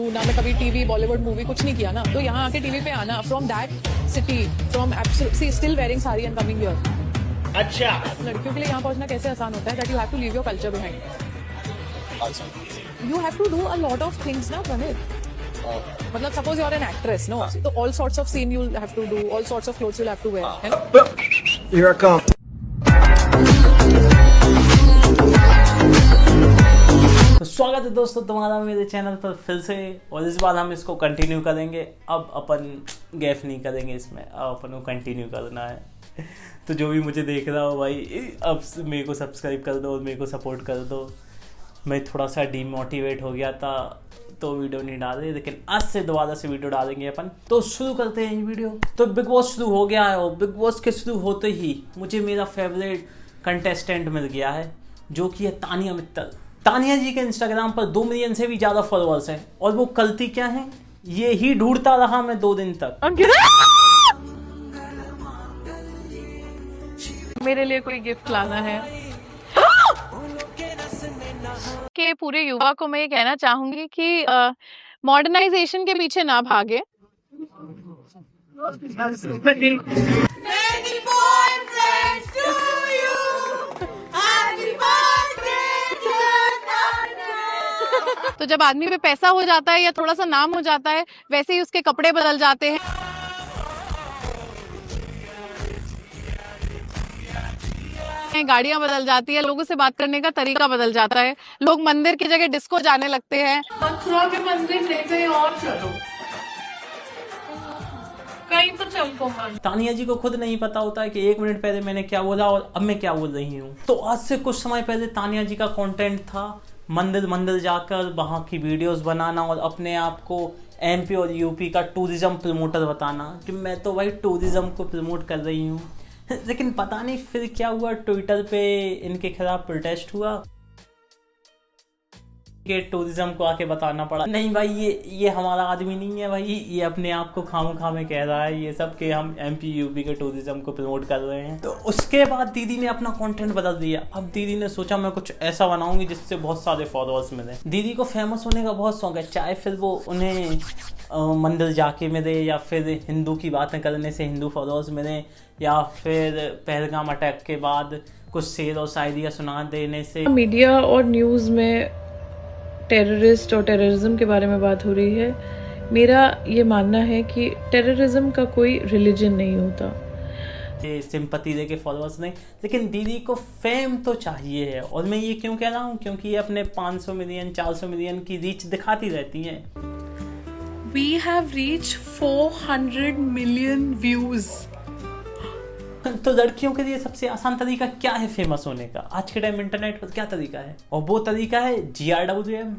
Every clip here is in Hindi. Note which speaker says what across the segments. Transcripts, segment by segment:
Speaker 1: हूँ ना, मैं कभी टीवी बॉलीवुड मूवी कुछ नहीं किया ना, तो यहाँ आके टीवी पे आना from that city, from still wearing sari and coming here. अच्छा, लड़कियों के लिए यहाँ पहुँचना कैसे आसान होता है, that you have to leave your culture behind. You have to do a lot of things ना प्रणीत। मतलब suppose you are an actress no, तो all sorts of scene you have to do, all sorts of clothes you have to wear, है ना।
Speaker 2: Here I come.
Speaker 3: तो स्वागत है दोस्तों तुम्हारा मेरे चैनल पर फिर से, और इस बार हम इसको कंटिन्यू करेंगे। अब अपन गैप नहीं करेंगे इसमें, अब अपन को कंटिन्यू करना है। तो जो भी मुझे देख रहा हो भाई, अब मेरे को सब्सक्राइब कर दो और मेरे को सपोर्ट कर दो। मैं थोड़ा सा डीमोटिवेट हो गया था तो वीडियो नहीं डाल रहे, लेकिन आज से दोबारा से वीडियो डालेंगे अपन। तो शुरू करते हैं ये वीडियो। तो बिग बॉस शुरू हो गया है और बिग बॉस के शुरू होते ही मुझे मेरा फेवरेट कंटेस्टेंट मिल गया है, जो कि है तानिया मित्तल। तानिया जी के इंस्टाग्राम पर 2 मिलियन से भी ज़्यादा फॉलोअर्स हैं, और वो करती क्या है ये ही ढूंढता रहा मैं 2 दिन तक।
Speaker 1: मेरे लिए कोई गिफ्ट लाना है कि पूरे युवा को मैं ये कहना चाहूंगी कि मॉडर्नाइजेशन के पीछे ना भागे। तो जब आदमी पे पैसा हो जाता है या थोड़ा सा नाम हो जाता है, वैसे ही उसके कपड़े बदल जाते हैं, गाड़ियां बदल जाती है, लोगों से बात करने का तरीका बदल जाता है, लोग मंदिर की जगह डिस्को जाने लगते हैं। मथुरा के मंदिर ले गए और चलो कहीं तो चल।
Speaker 3: तानिया जी को खुद नहीं पता होता है कि 1 मिनट पहले मैंने क्या बोला और अब मैं क्या बोल रही हूँ। तो आज से कुछ समय पहले तानिया जी का कंटेंट था मंदिर मंदिर जाकर वहाँ की वीडियोस बनाना और अपने आप को एमपी और यूपी का टूरिज्म प्रमोटर बताना कि मैं तो भाई टूरिज्म को प्रमोट कर रही हूँ। लेकिन पता नहीं फिर क्या हुआ, ट्विटर पे इनके खिलाफ प्रोटेस्ट हुआ कि टूरिज्म को आके बताना पड़ा। नहीं भाई, ये हमारा आदमी नहीं है भाई, ये अपने आप को खामोखा में कह रहा है ये सब कि हम एमपी यूपी के टूरिज्म को प्रमोट कर रहे हैं। तो उसके बाद दीदी ने अपना कंटेंट बदल दिया। अब दीदी ने सोचा मैं कुछ ऐसा बनाऊंगी जिससे बहुत सारे फॉलोअर्स मिले। दीदी को फेमस होने का बहुत शौक है, चाहे फिर वो उन्हें मंदिर जाके मिले, या फिर हिंदू की बातें करने से हिंदू फॉलोअर्स मिले, या फिर पहलगाम अटैक के बाद कुछ शेर और शायरियाँ सुना देने से।
Speaker 4: मीडिया और न्यूज़ में टेररिस्ट और टेररिज्म के बारे में बात हो रही है। मेरा ये मानना है कि टेररिज्म का कोई रिलीजन नहीं होता।
Speaker 3: सिंपैथी दे के फॉलोअर्स नहीं, लेकिन दीदी को फेम तो चाहिए है। और मैं ये क्यों कह रहा हूँ, क्योंकि ये अपने 500 मिलियन 400 मिलियन की रीच दिखाती रहती हैं।
Speaker 1: We have reached 400 million views.
Speaker 3: तो लड़कियों के लिए सबसे आसान तरीका क्या है फेमस होने का आज के टाइम इंटरनेट पर? क्या तरीका है? और वो तरीका है GRWM।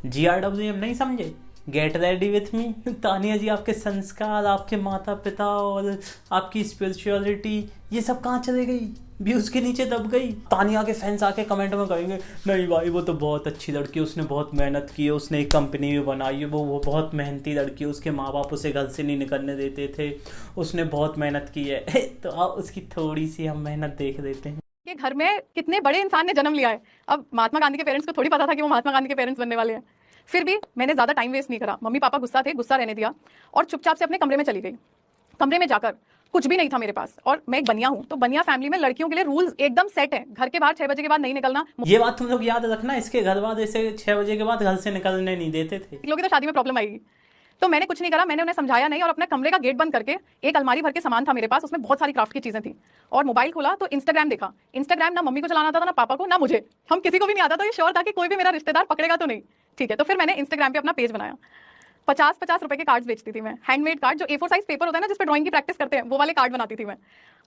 Speaker 3: GRWM नहीं समझे? Get ready with me. Tania ji, आपके संस्कार, आपके माता पिता और आपकी स्पिरिचुअलिटी, ये सब कहाँ चले गई? व्यूज के नीचे दब गई। तानिया के फैंस आके कमेंट में कहेंगे नहीं भाई वो तो बहुत अच्छी लड़की है, उसने बहुत मेहनत की है, उसने एक कंपनी भी बनाई है, वो बहुत मेहनती लड़की है, उसके माँ बाप उसे घर से नहीं निकलने देते थे, उसने बहुत मेहनत की है। तो आप उसकी थोड़ी सी हम मेहनत देख देते हैं
Speaker 1: कि घर में कितने बड़े इंसान ने जन्म लिया है। अब महात्मा गांधी के पेरेंट्स को थोड़ी पता था कि वो महात्मा गांधी के पेरेंट्स बनने वाले हैं। फिर भी मैंने ज्यादा टाइम वेस्ट नहीं करा। मम्मी पापा गुस्सा थे, गुस्सा रहने दिया और चुपचाप से अपने कमरे में चली गई। कमरे में जाकर कुछ भी नहीं था मेरे पास, और मैं एक बनिया हूँ, तो बनिया फैमिली में लड़कियों के लिए रूल्स एकदम सेट है। घर के बाहर 6 बजे के बाद नहीं निकलना।
Speaker 3: ये बात तुम लोग याद रखना, इसके घर वाले इसे 6 बजे के बाद घर से निकलने नहीं देते थे।
Speaker 1: लोग तो शादी में प्रॉब्लम आएगी। तो मैंने कुछ नहीं करा, मैंने उन्हें समझाया नहीं, और अपने कमरे का गेट बंद करके एक अलमारी भर के सामान था मेरे पास, उसमें बहुत सारी क्राफ्ट की चीजें थी, और मोबाइल खोला तो इंस्टाग्राम देखा। इंस्टाग्राम ना मम्मी को चलाना आता था, ना पापा को, ना मुझे। हम किसी को भी नहीं आता था। ये श्योर था कि कोई भी मेरा रिश्तेदार पकड़ेगा तो नहीं। ठीक है, तो फिर मैंने इंस्टाग्राम पे अपना पेज बनाया। 50-50 रुपए के कार्ड्स बेचती थी मैं, हैंडमेड कार्ड, जो A4 साइज पेपर होता है ना जिस पे ड्राइंग की प्रैक्टिस करते हैं, वो वाले कार्ड बनाती थी मैं।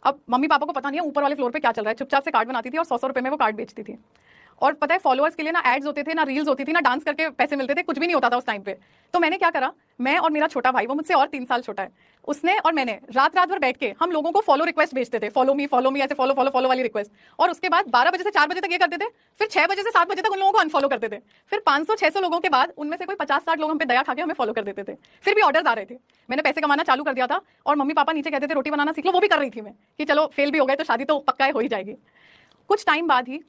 Speaker 1: अब मम्मी पापा को पता नहीं है ऊपर वाले फ्लोर पे क्या चल रहा है, चुपचाप से कार्ड बनाती थी और 100 रुपए में वो कार्ड बेचती थी। और पता है फॉलोअर्स के लिए ना एड्स होते थे, ना रील्स होती थी, ना डांस करके पैसे मिलते थे, कुछ भी नहीं होता था उस टाइम पे। तो मैंने क्या करा, मैं और मेरा छोटा भाई, वो मुझसे और 3 साल छोटा है, उसने और मैंने रात भर बैठ के हम लोगों को फॉलो रिक्वेस्ट भेजते थे, फॉलो मी ऐसे फॉलो फॉलो फॉलो वाली रिक्वेस्ट। और उसके बाद 12 बजे से 4 बजे तक ये करते थे, फिर 6 बजे से 7 बजे तक उन लोगों को अनफॉलो करते थे। फिर 500-600 लोगों के बाद उनमें से कोई 50-60 लोग हम पे दया खा के हमें फॉलो कर देते थे। फिर भी ऑर्डर्स आ रहे थे, मैंने पैसे कमाना चालू कर दिया था। और मम्मी पापा नीचे कहते थे रोटी बनाना सीख लो, वो भी कर रही थी मैं, कि चलो फेल भी हो गए तो शादी तो पक्का हो ही जाएगी। कुछ टाइम बाद ही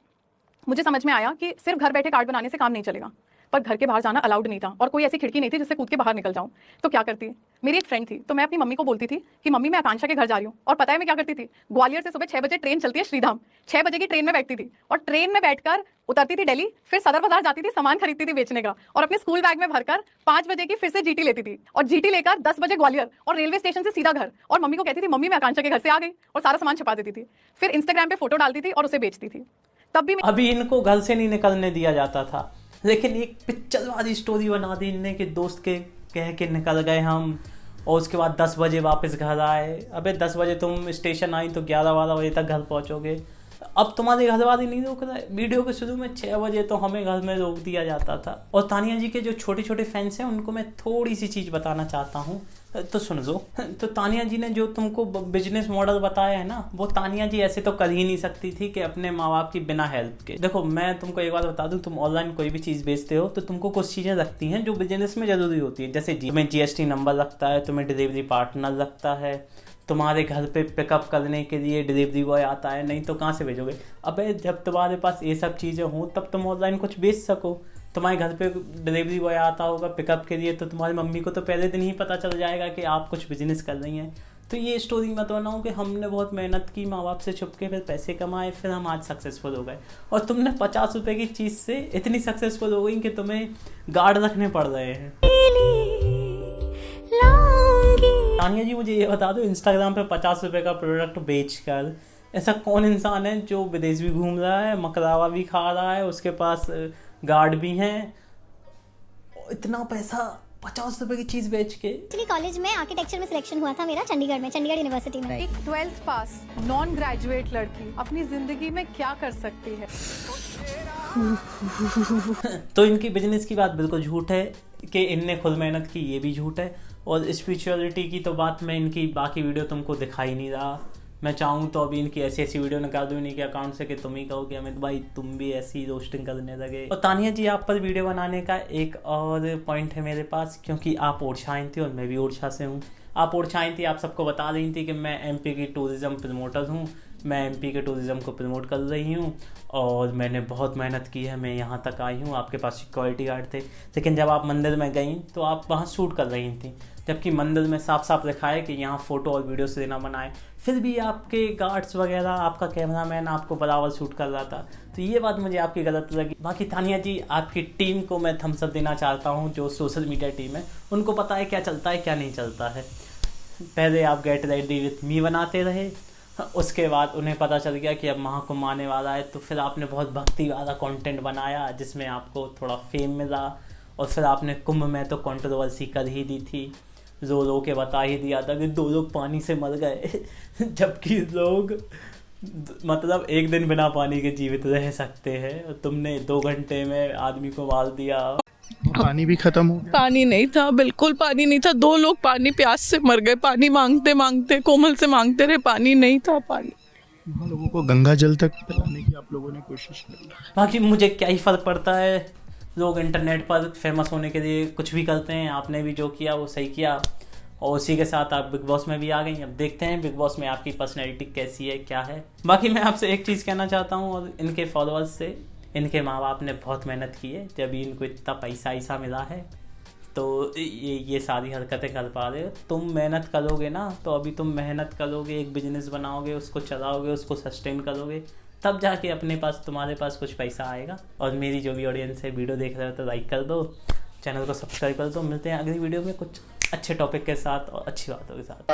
Speaker 1: मुझे समझ में आया कि सिर्फ घर बैठे कार्ड बनाने से काम नहीं चलेगा। पर घर के बाहर जाना अलाउड नहीं था और कोई ऐसी खिड़की नहीं थी जिससे कूद के बाहर निकल जाऊं। तो क्या करती, मेरी एक फ्रेंड थी, तो मैं अपनी मम्मी को बोलती थी कि मम्मी मैं आकांक्षा के घर जा रही हूँ। और पता है मैं क्या करती थी, ग्वालियर से सुबह 6 बजे ट्रेन चलती है श्रीधाम, 6 बजे की ट्रेन में बैठती थी और ट्रेन में बैठकर उतरती थी दिल्ली, फिर सदर बाजार जाती थी, सामान खरीदती थी बेचने का और अपने स्कूल बैग में भरकर 5 बजे की फिर से जीटी लेती थी और जीटी लेकर 10 बजे ग्वालियर और रेलवे स्टेशन से सीधा घर। और मम्मी को कहती थी मम्मी मैं आकांक्षा के घर से आ गई और सारा सामान छुपा देती थी। फिर इंस्टाग्राम पे फोटो डालती थी और उसे बेचती थी। तब भी
Speaker 3: अभी इनको घर से नहीं निकलने दिया जाता था, लेकिन एक पिक्चर वाली स्टोरी बना दी इनने कि दोस्त के कह के निकल गए हम और उसके बाद 10 बजे वापस घर आए। अबे 10 बजे तुम स्टेशन आई तो 11-12 बजे तक घर पहुंचोगे। अब तुम्हारे घर वाले नहीं रोक रहे। वीडियो के शुरू में 6 बजे तो हमें घर में रोक दिया जाता था। और तानिया जी के जो छोटे छोटे फैंस हैं उनको मैं थोड़ी सी चीज़ बताना चाहता हूँ, तो सुन लो। तो तानिया जी ने जो तुमको बिजनेस मॉडल बताया है ना, वो तानिया जी ऐसे तो कर ही नहीं सकती थी कि अपने माँ बाप की बिना हेल्प के। देखो मैं तुमको एक बात बता दूं, तुम ऑनलाइन कोई भी चीज़ बेचते हो तो तुमको कुछ चीज़ें लगती हैं जो बिजनेस में ज़रूरी होती है। जैसे तुम्हें GST नंबर लगता है, तुम्हें डिलीवरी पार्टनर लगता है, तुम्हारे घर पे पिकअप करने के लिए डिलीवरी बॉय आता है, नहीं तो कहाँ से भेजोगे। अबे जब तुम्हारे पास ये सब चीज़ें हों तब तुम ऑनलाइन कुछ बेच सको। तुम्हारे घर पे डिलीवरी बॉय आता होगा पिकअप के लिए, तो तुम्हारी मम्मी को तो पहले दिन ही पता चल जाएगा कि आप कुछ बिजनेस कर रही हैं। तो ये स्टोरी मत बनाओ कि हमने बहुत मेहनत की, माँ बाप से छुप के फिर पैसे कमाए, फिर हम आज सक्सेसफुल हो गए। और तुमने 50 रुपए की चीज़ से इतनी सक्सेसफुल हो गई कि तुम्हें गार्ड रखने पड़ रहे हैं। तानिया जी मुझे ये बता दो, इंस्टाग्राम पे 50 रुपए का प्रोडक्ट बेचकर ऐसा कौन इंसान है जो विदेश भी घूम रहा है, मकरावा भी खा रहा है, उसके पास गार्ड भी हैं, इतना पैसा 50 रुपए की चीज बेच के।
Speaker 2: एक्चुअली कॉलेज में आर्किटेक्चर में सिलेक्शन हुआ था मेरा, चंडीगढ़ में, चंडीगढ़ यूनिवर्सिटी में।
Speaker 1: एक 12th पास नॉन ग्रेजुएट लड़की अपनी जिंदगी में क्या कर सकती है।
Speaker 3: तो इनकी बिजनेस की बात बिल्कुल झूठ है कि इनने खुद मेहनत की, ये भी झूठ है। और स्पिरिचुअलिटी की तो बात मैं इनकी बाकी वीडियो तुमको दिखाई नहीं रहा। मैं चाहूँ तो अभी इनकी ऐसी ऐसी वीडियो निकाल दूँ इनके अकाउंट से कि तुम ही कहो कि अमित भाई तुम भी ऐसी रोस्टिंग करने लगे। और तानिया जी आप पर वीडियो बनाने का एक और पॉइंट है मेरे पास, क्योंकि आप ओरछा आई थी और मैं भी ओरछा से हूँ। आप ओरछा आई थी, आप सबको बता रही थी कि मैं MP की टूरिज़्म प्रमोटर हूँ, मैं MP के टूरिज़्म को प्रमोट कर रही हूँ और मैंने बहुत मेहनत की है, मैं यहाँ तक आई हूँ। आपके पास सिक्योरिटी गार्ड थे, लेकिन जब आप मंदिर में गई तो आप वहाँ शूट कर रही थी, जबकि मंदिर में साफ साफ लिखा है कि यहाँ फ़ोटो और वीडियो से देना मना है। फिर भी आपके गार्ड्स वगैरह, आपका कैमरामैन आपको बराबर शूट कर रहा था। तो ये बात मुझे आपकी गलत लगी। बाकी तानिया जी आपकी टीम को मैं थम्स अप देना चाहता हूँ, जो सोशल मीडिया टीम है, उनको पता है क्या चलता है क्या नहीं चलता है। पहले आप गेट रेडी विथ मी बनाते रहे, उसके बाद उन्हें पता चल गया कि अब महाकुंभ आने वाला है, तो फिर आपने बहुत भक्ति वाला कंटेंट बनाया जिसमें आपको थोड़ा फेम मिला। और फिर आपने कुंभ में तो कंट्रोवर्सी कर ही दी थी, रो के बता ही दिया था कि 2 लोग पानी से मर गए जबकि लोग मतलब 1 दिन बिना पानी के जीवित रह सकते हैं, और तुमने 2 घंटे में आदमी को मार दिया।
Speaker 5: पानी भी खत्म हो गया।
Speaker 4: पानी नहीं था, बिल्कुल पानी नहीं था। 2 लोग पानी प्यास से मर गए, पानी मांगते मांगते, कोमल से मांगते रहे, पानी नहीं था। पानी
Speaker 5: वहाँ लोगों को गंगा जल तक पिलाने की आप लोगों ने कोशिश की।
Speaker 3: बाकी मुझे क्या ही फ़र्क पड़ता है, लोग इंटरनेट पर फेमस होने के लिए कुछ भी करते हैं। आपने भी जो किया वो सही किया, और उसी के साथ आप बिग बॉस में भी आ गई। अब देखते हैं बिग बॉस में आपकी पर्सनैलिटी कैसी है, क्या है। बाकी मैं आपसे एक चीज़ कहना चाहता हूँ, और इनके फॉलोअर्स से, इनके माँ बाप ने बहुत मेहनत की है, जब इनको इतना पैसा मिला है तो ये सारी हरकतें कर पा रहे हो। तुम मेहनत करोगे ना, तो अभी तुम मेहनत करोगे, एक बिजनेस बनाओगे, उसको चलाओगे, उसको सस्टेन करोगे, तब जाके अपने पास तुम्हारे पास कुछ पैसा आएगा। और मेरी जो भी ऑडियंस है, वीडियो देख रहे हो तो लाइक कर दो, चैनल को सब्सक्राइब कर दो। मिलते हैं अगली वीडियो में कुछ अच्छे टॉपिक के साथ और अच्छी बातों के साथ।